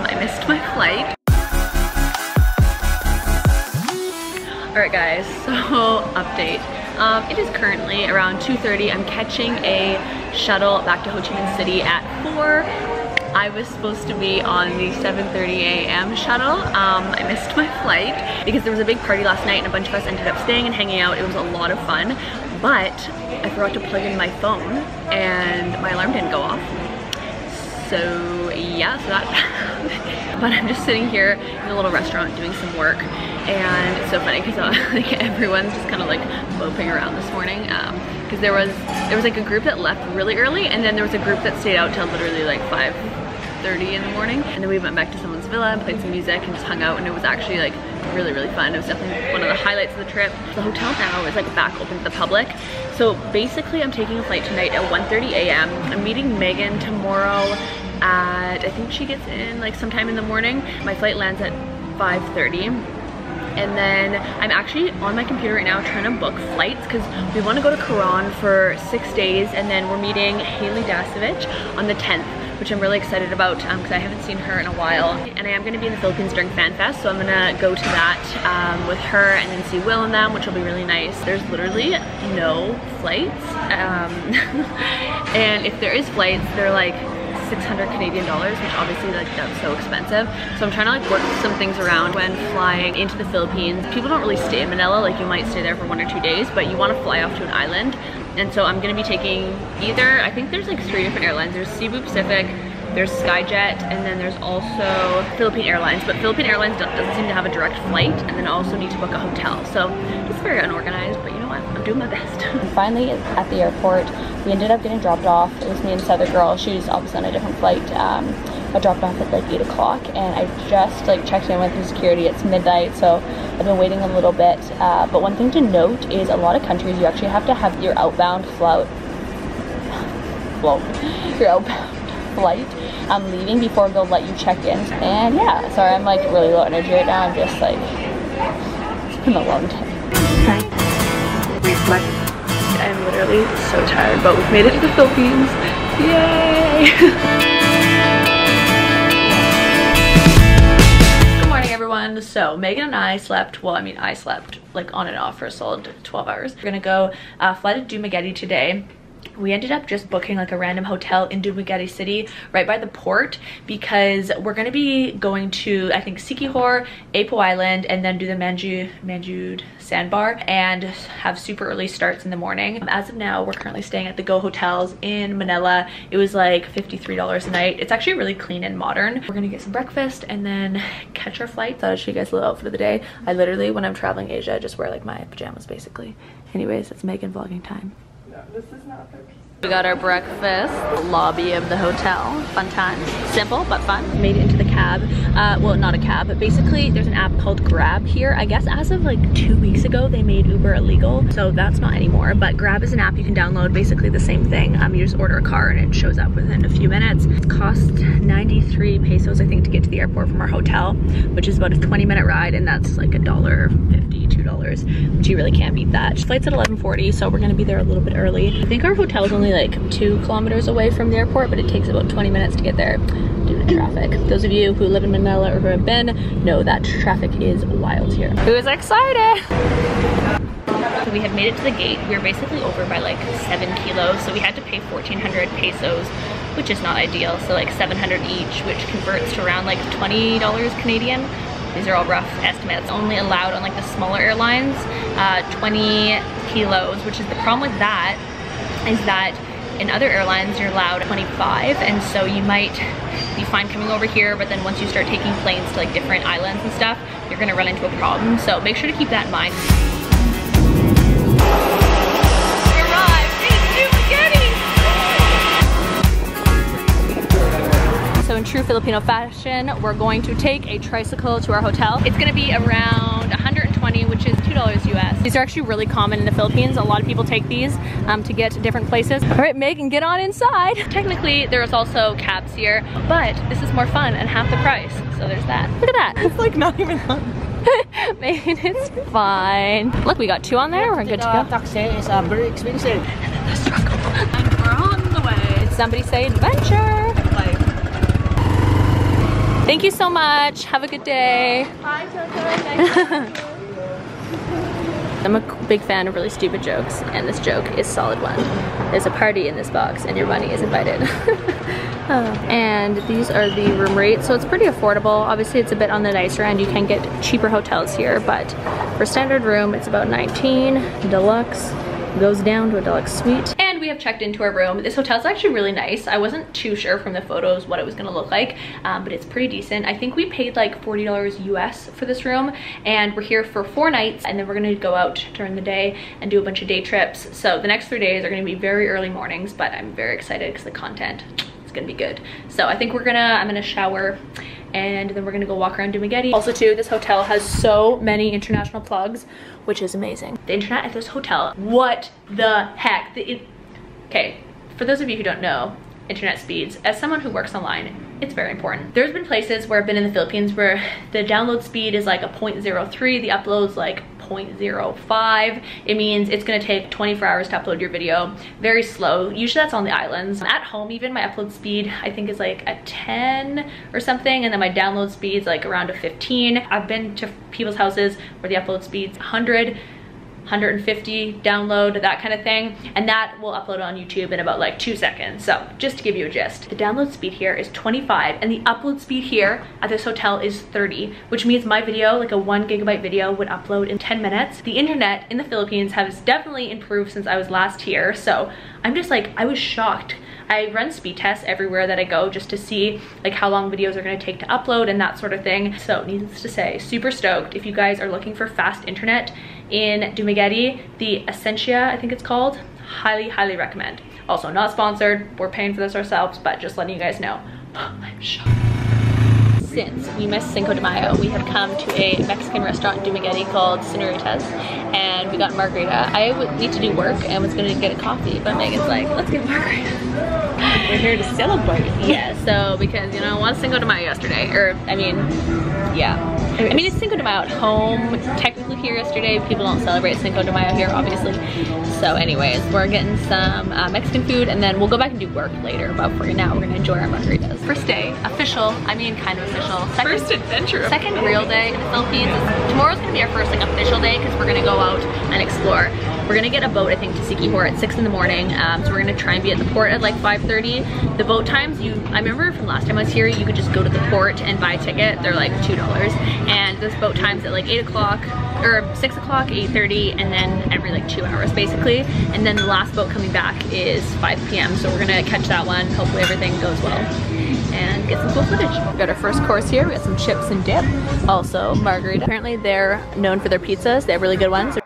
I missed my flight. Alright guys, so update. It is currently around 2:30. I'm catching a shuttle back to Ho Chi Minh City at 4. I was supposed to be on the 7:30 a.m. shuttle. I missed my flight because there was a big party last night and a bunch of us ended up staying and hanging out. It was a lot of fun, but I forgot to plug in my phone and my alarm didn't go off. So yeah, so that but I'm just sitting here in a little restaurant doing some work, and it's so funny because like everyone's just kind of like moping around this morning because there was like a group that left really early, and then there was a group that stayed out till literally like 5:30 in the morning, and then we went back to someone's villa and played some music and just hung out, and it was actually like really fun. It was definitely one of the highlights of the trip. The hotel now is like back open to the public, so basically I'm taking a flight tonight at 1:30 a.m. I'm meeting Megan tomorrow at, I think she gets in like sometime in the morning. My flight lands at 5:30. And then I'm actually on my computer right now trying to book flights because we want to go to Quran for 6 days, and then we're meeting Haley Dasovich on the 10th, which I'm really excited about because I haven't seen her in a while. And I am going to be in the Philippines during Fan Fest, so I'm going to go to that with her and then see Will and them, which will be really nice. There's literally no flights. And if there is flights, they're like 600 Canadian dollars, which obviously like that's so expensive. So I'm trying to like work some things around when flying into the Philippines. People don't really stay in Manila, like you might stay there for 1 or 2 days, but you want to fly off to an island. And so I'm gonna be taking either, I think there's like 3 different airlines. There's Cebu Pacific, there's Skyjet, and then there's also Philippine Airlines. But Philippine Airlines doesn't seem to have a direct flight, and then I also need to book a hotel. So it's very unorganized, but you know what? I'm doing my best. Finally at the airport, we ended up getting dropped off. It was me and this other girl. She was obviously on a different flight. I dropped off at like 8 o'clock, and I just like checked in with the security. It's midnight, so I've been waiting a little bit. But one thing to note is a lot of countries you actually have to have your outbound flight leaving before they'll let you check in. And yeah, sorry, I'm like really low energy right now. I'm just like, it's been a long day. Reflect. I'm literally so tired, but we've made it to the Philippines. Yay! Good morning, everyone. So Megan and I slept, well, I mean, I slept like on and off for a solid 12 hours. We're gonna go fly to Dumaguete today. We ended up just booking like a random hotel in Dumaguete City right by the port because we're going to be going to, I think, Siquijor, Apo Island, and then do the Manjud sandbar and have super early starts in the morning. As of now, we're currently staying at the Go Hotels in Manila. It was like $53 a night. It's actually really clean and modern. We're going to get some breakfast and then catch our flight. Thought I'd show you guys a little outfit of the day. I literally, when I'm traveling Asia, just wear like my pajamas basically. Anyways, it's Megan vlogging time. This is not for people. We got our breakfast, lobby of the hotel, fun times. Simple but fun. Made it into the cab. Well, not a cab, but basically there's an app called Grab here. I guess as of like 2 weeks ago, they made Uber illegal, so that's not anymore. But Grab is an app you can download, basically the same thing. You just order a car and it shows up within a few minutes. It cost 93 pesos, I think, to get to the airport from our hotel, which is about a 20-minute ride, and that's like $1.50, $2, which you really can't beat that. Flight's at 11:40, so we're gonna be there a little bit early. I think our hotel is only like 2 kilometers away from the airport, but it takes about 20 minutes to get there due to traffic. Those of you who live in Manila or who have been know that traffic is wild here. Who's excited? So we had made it to the gate. We were basically over by like 7 kilos, so we had to pay 1,400 pesos, which is not ideal. So like 700 each, which converts to around like $20 Canadian. These are all rough estimates. Only allowed on like the smaller airlines, 20 kilos, which is the problem with that is that in other airlines you're allowed 25, and so you might be fine coming over here, but then once you start taking planes to like different islands and stuff, you're gonna run into a problem. So make sure to keep that in mind. We arrived in Dumaguete! So in true Filipino fashion, we're going to take a tricycle to our hotel. It's gonna be around 120, which is $2 US. These are actually really common in the Philippines. A lot of people take these to get to different places. All right, Megan, get on inside. Technically, there's also cabs here, but this is more fun and half the price. So there's that. Look at that. It's like not even on. Megan, it's fine. Look, we got 2 on there. We're good to go. Taxi is very expensive. The struggle. And we're on the way. Somebody say adventure. Like, Thank you so much. Have a good day. Bye, Nice. I'm a big fan of really stupid jokes, and this joke is a solid one. There's a party in this box and your money is invited. And these are the room rates, so it's pretty affordable. Obviously it's a bit on the nicer end. You can get cheaper hotels here, but for standard room it's about 19. Deluxe goes down to a deluxe suite. And we have checked into our room. This hotel's actually really nice. I wasn't too sure from the photos what it was gonna look like, but it's pretty decent. I think we paid like $40 US for this room, and we're here for 4 nights, and then we're gonna go out during the day and do a bunch of day trips. So the next 3 days are gonna be very early mornings, but I'm very excited because the content is gonna be good. So I think I'm gonna shower, and then we're gonna go walk around Dumaguete. Also too, this hotel has so many international plugs, which is amazing. The internet at this hotel, what the heck? Okay, for those of you who don't know, internet speeds, as someone who works online, it's very important. There's been places where I've been in the Philippines where the download speed is like a 0.03, the upload's like 0.05. It means it's gonna take 24 hours to upload your video. Very slow. Usually that's on the islands. At home even, my upload speed I think is like a 10 or something, and then my download speed's like around a 15. I've been to people's houses where the upload speed's 100, 150 download, that kind of thing, and that will upload on YouTube in about like 2 seconds. So just to give you a gist, the download speed here is 25 and the upload speed here at this hotel is 30, which means my video, like a 1 gigabyte video, would upload in 10 minutes. The internet in the Philippines has definitely improved since I was last here, so I'm just like, I was shocked. I run speed tests everywhere that I go just to see like how long videos are gonna take to upload and that sort of thing. So needless to say, super stoked. If you guys are looking for fast internet in Dumaguete, the Essentia, I think it's called, highly, highly recommend. Also not sponsored, we're paying for this ourselves, but just letting you guys know. I'm shocked. Since we missed Cinco de Mayo, we have come to a Mexican restaurant in Dumaguete called Señoritas, and we got margarita. I would need to do work and was gonna get a coffee, but Megan's like, let's get margarita. We're here to celebrate. Yeah, so because, you know, one Cinco de Mayo yesterday, or I mean, yeah. I mean, it's Cinco de Mayo at home, technically here yesterday. People don't celebrate Cinco de Mayo here, obviously. So anyways, we're getting some Mexican food, and then we'll go back and do work later, but for now, we're gonna enjoy our margaritas. First day, official, I mean kind of official. First adventure. Second real day in the Philippines. Tomorrow's gonna be our first like official day because we're gonna go out and explore. We're gonna get a boat, I think, to Siquijor at 6 in the morning. So we're gonna try and be at the port at like 5:30. The boat times, I remember from last time I was here, you could just go to the port and buy a ticket. They're like $2. And this boat times at like 8 o'clock, or 6 o'clock, 8:30, and then every like 2 hours basically. And then the last boat coming back is 5 p.m. So we're gonna catch that one. Hopefully everything goes well and get some cool footage. We got our first course here. We got some chips and dip. Also margarita. Apparently they're known for their pizzas. They have really good ones.